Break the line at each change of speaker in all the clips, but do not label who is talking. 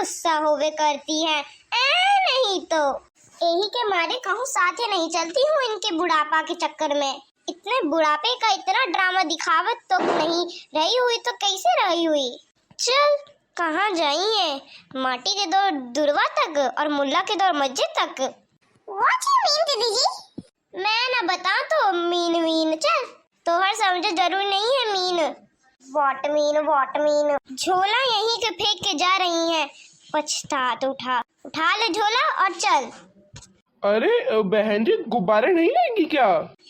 गुस्सा होवे करती है। नहीं तो यही के मारे कहूँ साथे नहीं चलती हूँ इनके बुढ़ापा के चक्कर में। इतने बुढ़ापे का इतना ड्रामा दिखावत तो नहीं रही हुई तो कैसे रही हुई। चल कहाँ जाई है, माटी के दौर दुर्वा तक और मुल्ला के दौर मस्जिद तक। What you mean दीदी जी? मैं ना बता तो मीन चल, तोहर समझे जरूर नहीं है मीन। वॉट मीन झोला यहीं के फेंक के जा रही है, पछतात उठा ले झोला और चल।
अरे बहन जी गुब्बारे नहीं लाएंगी क्या?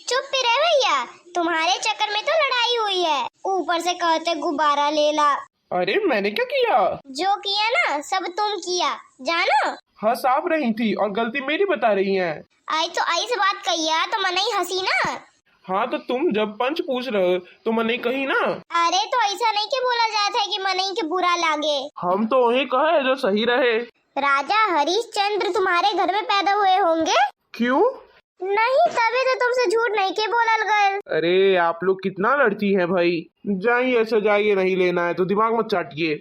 चुप भी रह भैया, तुम्हारे चक्कर में तो लड़ाई हुई है, ऊपर से कहते गुब्बारा ले ला।
अरे मैंने क्या किया?
जो किया ना सब तुम किया, जानो।
हंस आप रही थी और गलती मेरी बता रही हैं।
आई तो आई से बात कहिया तो मनई हंसी ना।
हाँ तो तुम जब पंच पूछ रहे हो तो मनई कही ना।
अरे तो ऐसा नहीं के बोला जाता है कि मनई के बुरा लागे।
हम तो वही कहे जो सही रहे।
राजा हरिश्चंद्र तुम्हारे घर में पैदा हुए होंगे?
क्यों?
नहीं तभी तो तुमसे झूठ नहीं के बोलल गए।
अरे आप लोग कितना लड़ती हैं भाई। जाइए ऐसा जाइए, नहीं लेना है तो दिमाग मत चाटिए।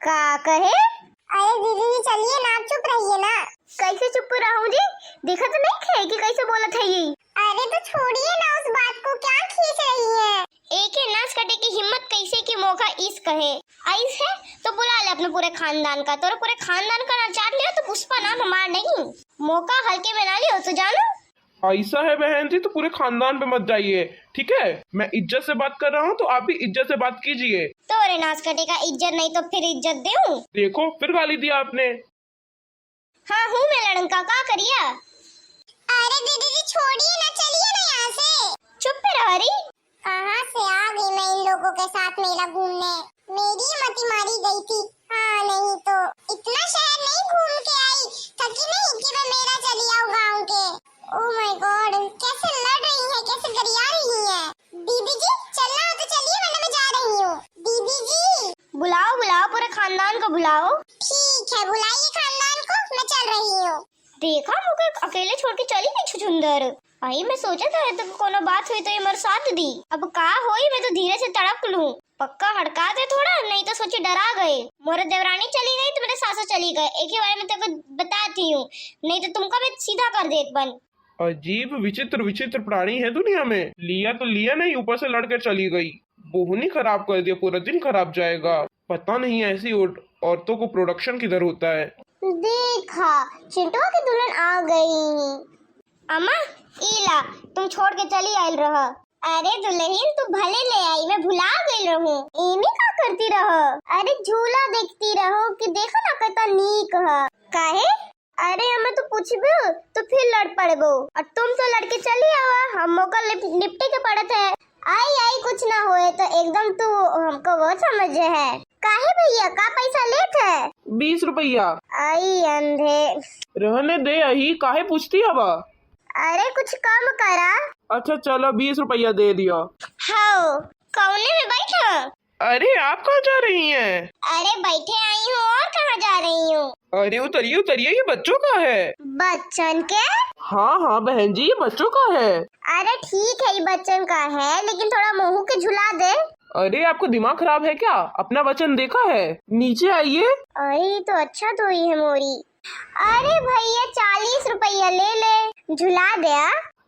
का कहे? अरे दीदी जी चलिए ना, आप चुप रहिए ना। कैसे चुप रहूं जी, देखा तो नहीं खे कि कैसे बोला था ये। अरे तो छोड़िए ना उस बात को, क्या खींच रही है। एक ही नाच कटे की हिम्मत कैसे की मौका इस कहे आइस है तो बुला ले अपने पूरे खानदान का। तो पूरे खानदान का ना चाट लियो तो पुष्पा नाम हमारा नहीं, मौका हल्के में ना लियो तो जानो।
ऐसा है बहन जी तो पूरे खानदान पे मत जाइए, ठीक है? मैं इज्जत से बात कर रहा हूँ तो आप भी इज्जत से बात कीजिए।
तो अरे नाच कटे का इज्जत नहीं तो फिर इज्जत दूं?
देखो फिर गाली दिया आपने।
हाँ हूँ मैं लड़का, का करिया। अरे दीदी जी छोड़िए ना, चलिए ना यहाँ से। चुप पे रह रही। कहाँ से आ गई मैं इन लोगों के साथ मेला घूमने, मेरी मती मारी गई थी। हाँ नहीं तो इतना शहर नहीं घूम के आई, थकी नहीं कि मैं मेला चली आऊँ गाँव के। ओह माय गॉड, कैसे लड़ रही है, कैसे गरिया रही है। दीदी जी चलना हो तो चलिए वरना मैं जा रही हूँ। दीदी जी बुलाओ पूरे खानदान को बुलाओ। ठीक है बुलाइए खानदान को, मैं चल रही हूँ। देखा मुझे अकेले छोड़ के चली गई छुछुंदर। भाई मैं सोचा था तो कोनो बात हुई तो ये मेरे साथ दी, अब का होई मैं तो धीरे से तड़प लूं। पक्का हड़का दे थोड़ा, नहीं तो सोचे डरा गए। मोरे देवरानी चली गई तो मेरे सासू चली गए, एक ही बार में तेको बताती हूँ, नहीं तो तुमको मैं सीधा कर देत बन।
अजीब विचित्र प्राणी है दुनिया में। लिया तो लिया नहीं, ऊपर से लड़कर चली गई। बोहनी खराब कर दिया, पूरा दिन खराब जाएगा। पता नहीं ऐसी औरतों को प्रोडक्शन किधर होता है।
देखा चिंटुआ की दुल्हन आ गई। अम्मा इला तुम छोड़ के चली आयल रह। अरे दुल्हन तू भले ले आई, मैं भुला गई रहूं। इन्हीं का करती रहो, अरे झूला देखती रहो कि देखो ना कितना नीक है। काहे? अरे हमें तो पूछबो तो फिर लड़ पड़बो और तुम तो लड़के चली आवा, हम मौका निपटे के पड़त है। आई कुछ ना होए तो एकदम तू हमको वो समझे है। काहे भैया का पैसा लेट है?
20 रुपया।
आई अंधे
रहने दे, यही काहे पूछती है बा?
अरे कुछ कम करा।
अच्छा चलो 20 रुपया दे दिया।
हाँ कौने में बैठा?
अरे आप कहाँ जा रही हैं?
अरे बैठे आई हूँ, और कहाँ जा रही हूँ?
अरे उतरिए, ये बच्चों का है।
बच्चन के?
हाँ बहन जी ये बच्चों का है।
अरे ठीक है ये बच्चन का है, लेकिन थोड़ा मुँह के झुला दे।
अरे आपको दिमाग खराब है क्या? अपना वचन देखा है, नीचे आइए।
अरे तो अच्छा तो ही है मोरी। अरे भैया 40 रुपया ले झुला दे।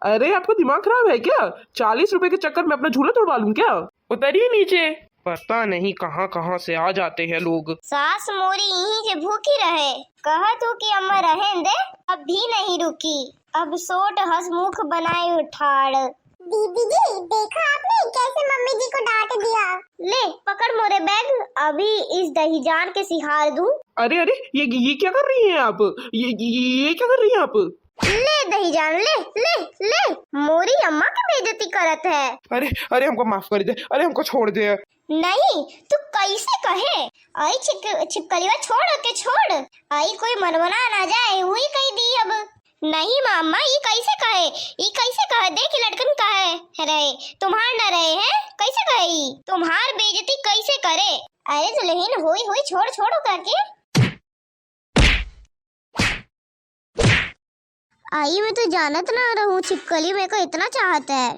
अरे आपको दिमाग खराब है क्या? 40 रुपए के चक्कर में अपना झूला तोड़वा लूं क्या? उतरिए नीचे। पता नहीं कहाँ कहाँ से आ जाते हैं लोग।
सास मोरी यहीं के भूखी रहे, कहा तू कि अम्मा रहें दे, अब भी नहीं रुकी, अब सोट हंसमुख बनाए उठाड़। दीदी जी देखा आपने कैसे मम्मी जी को डांट दिया। ले पकड़ मोरे बैग, अभी इस दहीजान के सिहार दूं।
अरे ये क्या कर रही हैं आप? ये क्या कर रही हैं आप?
ले दहीजान ले मोरी अम्मा की बेइज्जती करत है।
अरे हमको माफ कर दे, अरे हमको छोड़ दे।
नहीं तू कैसे कहे? आई छिपकलिया छोड़ आई कोई मनवना ना जाए हुई कही दी। अब नहीं मामा ये कैसे कहे देख लड़कन कहे रहे तुम्हार न रहे हैं, कैसे कहे तुम्हार बेइज्जती कैसे करे। अरे दुल्हन हुई छोड़ करके आई मैं तो जानत ना रहूं छिपकली मेरे को इतना चाहता है।